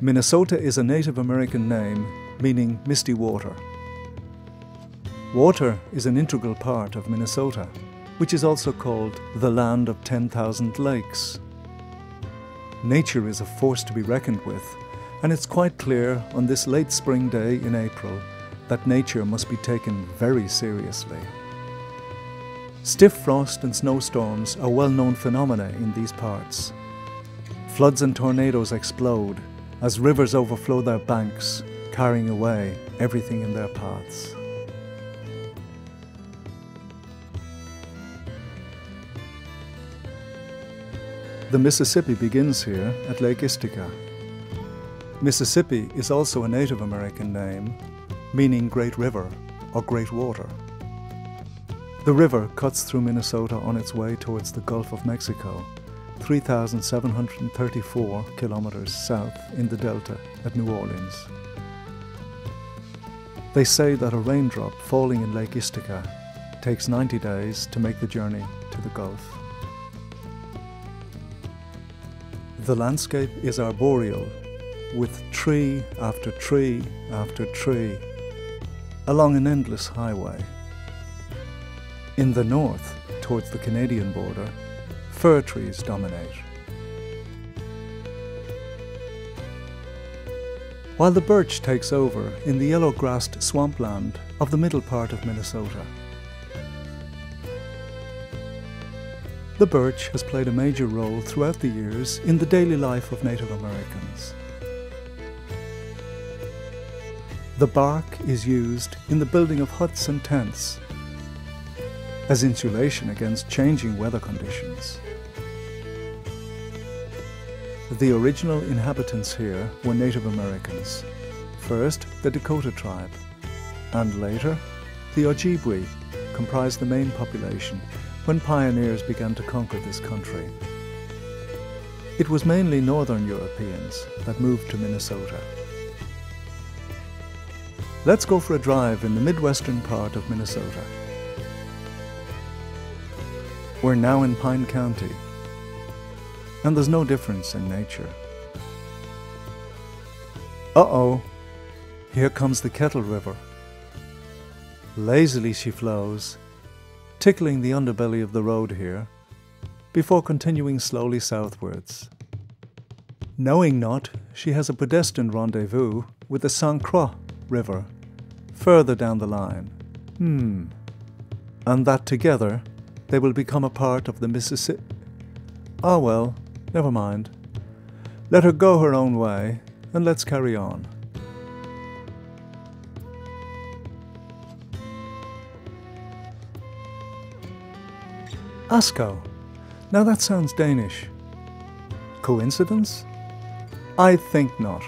Minnesota is a Native American name meaning misty water. Water is an integral part of Minnesota, which is also called the land of 10,000 lakes. Nature is a force to be reckoned with, and it's quite clear on this late spring day in April that nature must be taken very seriously. Stiff frost and snowstorms are well-known phenomena in these parts. Floods and tornadoes explode as rivers overflow their banks, carrying away everything in their paths. The Mississippi begins here at Lake Istika. Mississippi is also a Native American name, meaning Great River or Great Water. The river cuts through Minnesota on its way towards the Gulf of Mexico, 3,734 kilometers south in the Delta at New Orleans. They say that a raindrop falling in Lake Istika takes 90 days to make the journey to the Gulf. The landscape is arboreal, with tree after tree after tree, along an endless highway. In the north, towards the Canadian border, fir trees dominate. While the birch takes over in the yellow-grassed swampland of the middle part of Minnesota. The birch has played a major role throughout the years in the daily life of Native Americans. The bark is used in the building of huts and tents as insulation against changing weather conditions. The original inhabitants here were Native Americans. First, the Dakota tribe, and later, the Ojibwe comprised the main population when pioneers began to conquer this country. It was mainly Northern Europeans that moved to Minnesota. Let's go for a drive in the midwestern part of Minnesota. We're now in Pine County, and there's no difference in nature. Uh-oh, here comes the Kettle River. Lazily she flows, tickling the underbelly of the road here, before continuing slowly southwards. Knowing not, she has a pedestrian rendezvous with the St. Croix River, further down the line. And that together, they will become a part of the Mississippi. Ah well, never mind. Let her go her own way, and let's carry on. Askov. Now that sounds Danish. Coincidence? I think not.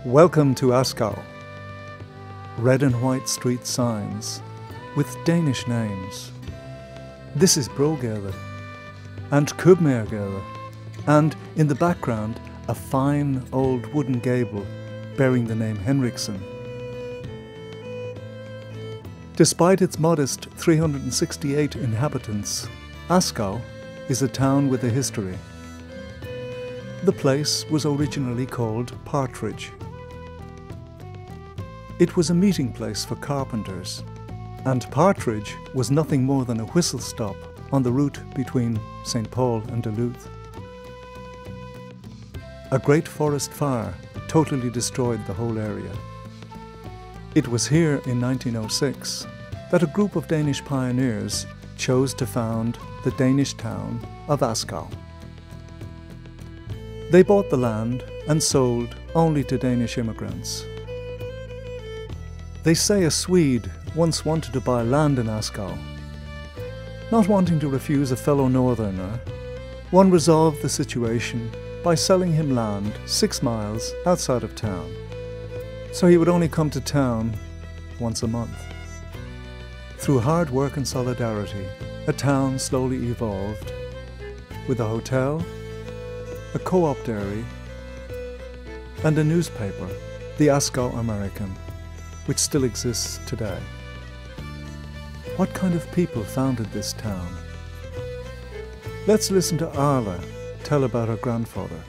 Welcome to Askov. Red and white street signs with Danish names. This is Brogade and Kubmergade, and in the background a fine old wooden gable bearing the name Henriksen. Despite its modest 368 inhabitants, Askov is a town with a history. The place was originally called Partridge. It was a meeting place for carpenters, and Partridge was nothing more than a whistle stop on the route between St. Paul and Duluth. A great forest fire totally destroyed the whole area. It was here in 1906 that a group of Danish pioneers chose to found the Danish town of Askov. They bought the land and sold only to Danish immigrants. They say a Swede once wanted to buy land in Askov. Not wanting to refuse a fellow northerner, one resolved the situation by selling him land 6 miles outside of town, so he would only come to town once a month. Through hard work and solidarity, a town slowly evolved, with a hotel, a co-op dairy, and a newspaper, the Askov American, which still exists today. What kind of people founded this town? Let's listen to Arla tell about her grandfather.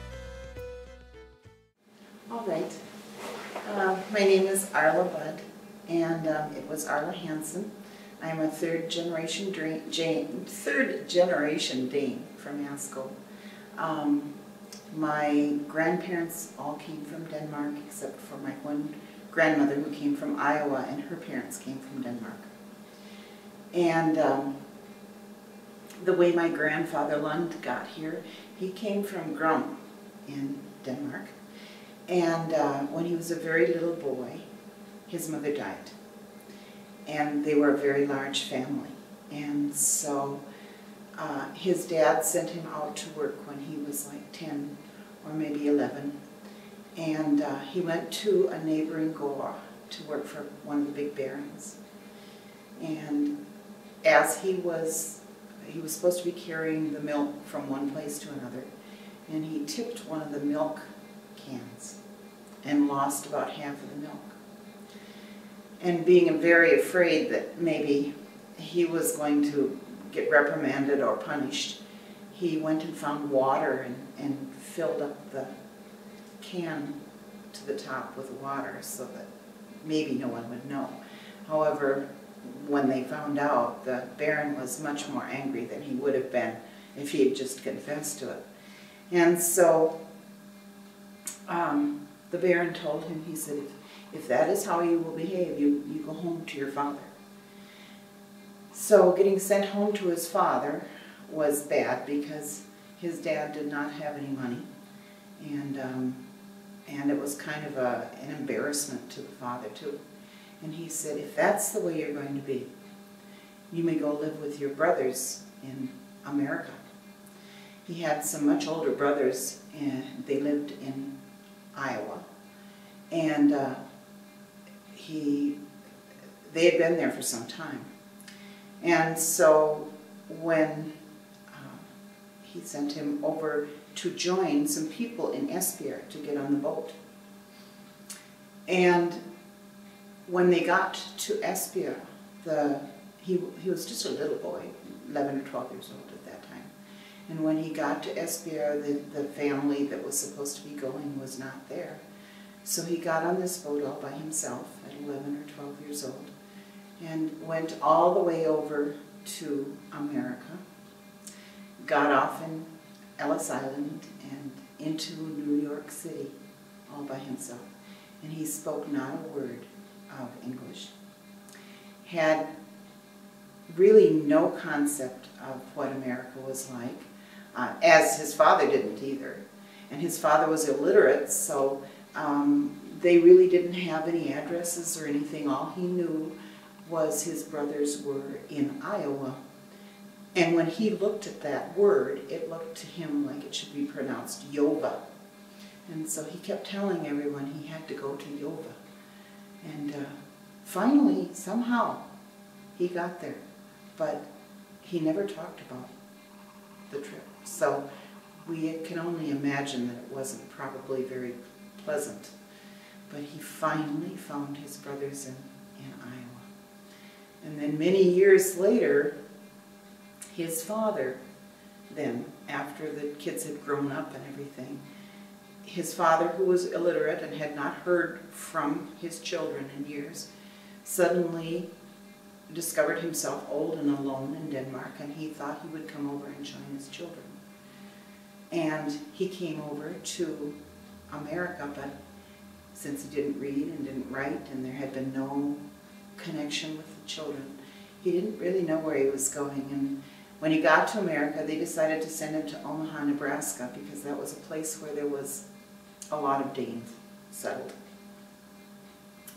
My name is Arla Budd, and it was Arla Hansen. I'm a third generation Dane from Askov. My grandparents all came from Denmark, except for my one grandmother who came from Iowa, and her parents came from Denmark. And the way my grandfather Lund got here, he came from Grum in Denmark. And when he was a very little boy, his mother died. And they were a very large family. And so his dad sent him out to work when he was like 10 or maybe 11. And he went to a neighboring Goa to work for one of the big barons. And as he was supposed to be carrying the milk from one place to another, and he tipped one of the milk cans and lost about half of the milk. And being very afraid that maybe he was going to get reprimanded or punished, he went and found water and filled up the can to the top with water so that maybe no one would know. However, when they found out, the Baron was much more angry than he would have been if he had just confessed to it. And so the Baron told him, he said, if that is how you will behave, you go home to your father. So getting sent home to his father was bad because his dad did not have any money. And it was kind of an embarrassment to the father too. And he said, if that's the way you're going to be, you may go live with your brothers in America. He had some much older brothers, and they lived in Iowa. And they had been there for some time. And so when he sent him over to join some people in Esbjerg to get on the boat. And when they got to Esbjerg, he was just a little boy, 11 or 12 years old at that time. And when he got to Esbjerg, the family that was supposed to be going was not there. So he got on this boat all by himself at 11 or 12 years old and went all the way over to America, got off in Ellis Island and into New York City all by himself. And he spoke not a word of English. Had really no concept of what America was like, as his father didn't either. And his father was illiterate, so they really didn't have any addresses or anything. All he knew was his brothers were in Iowa. And when he looked at that word, it looked to him like it should be pronounced Yova. And so he kept telling everyone he had to go to Yova. And finally, somehow, he got there. But he never talked about the trip. So we can only imagine that it wasn't probably very pleasant. But he finally found his brothers in Iowa. And then many years later, his father, then, after the kids had grown up and everything, his father, who was illiterate and had not heard from his children in years, suddenly discovered himself old and alone in Denmark, and he thought he would come over and join his children. And he came over to America, but since he didn't read and didn't write, and there had been no connection with the children, he didn't really know where he was going. And when he got to America, they decided to send him to Omaha, Nebraska, because that was a place where there was a lot of Danes settled.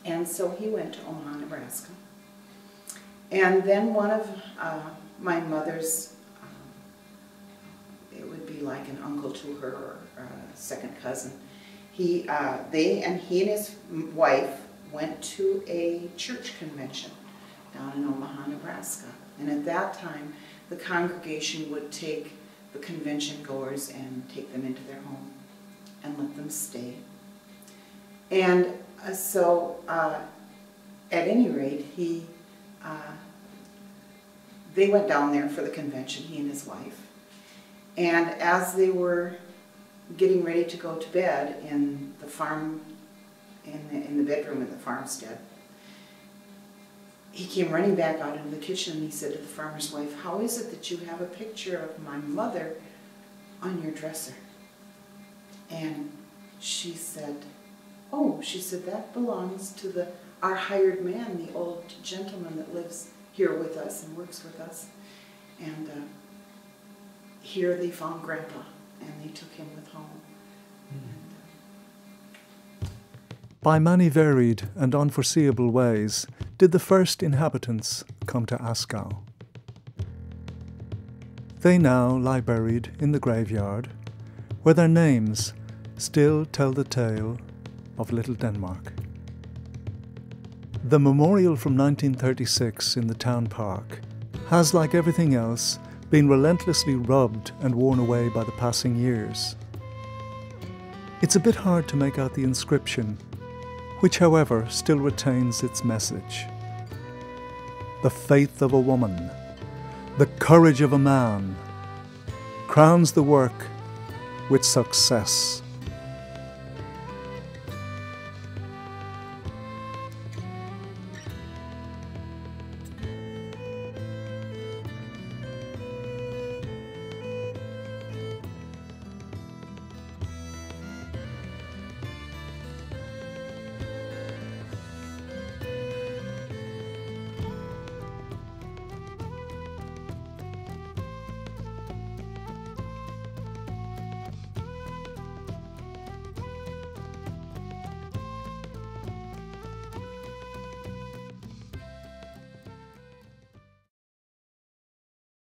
And so he went to Omaha, Nebraska. And then one of my mother's, it would be like an uncle to her or a second cousin, he and his wife went to a church convention down in Omaha, Nebraska. And at that time, the congregation would take the convention goers and take them into their home and let them stay. And so, at any rate, they went down there for the convention, he and his wife. And as they were getting ready to go to bed in the farm in the bedroom in the farmstead. He came running back out into the kitchen and he said to the farmer's wife, "How is it that you have a picture of my mother on your dresser?" And she said, "Oh," she said, "that belongs to our hired man, the old gentleman that lives here with us and works with us." And here they found Grandpa and they took him with home. By many varied and unforeseeable ways did the first inhabitants come to Askov. They now lie buried in the graveyard, where their names still tell the tale of Little Denmark. The memorial from 1936 in the town park has, like everything else, been relentlessly rubbed and worn away by the passing years. It's a bit hard to make out the inscription, which, however, still retains its message. The faith of a woman, the courage of a man, crowns the work with success.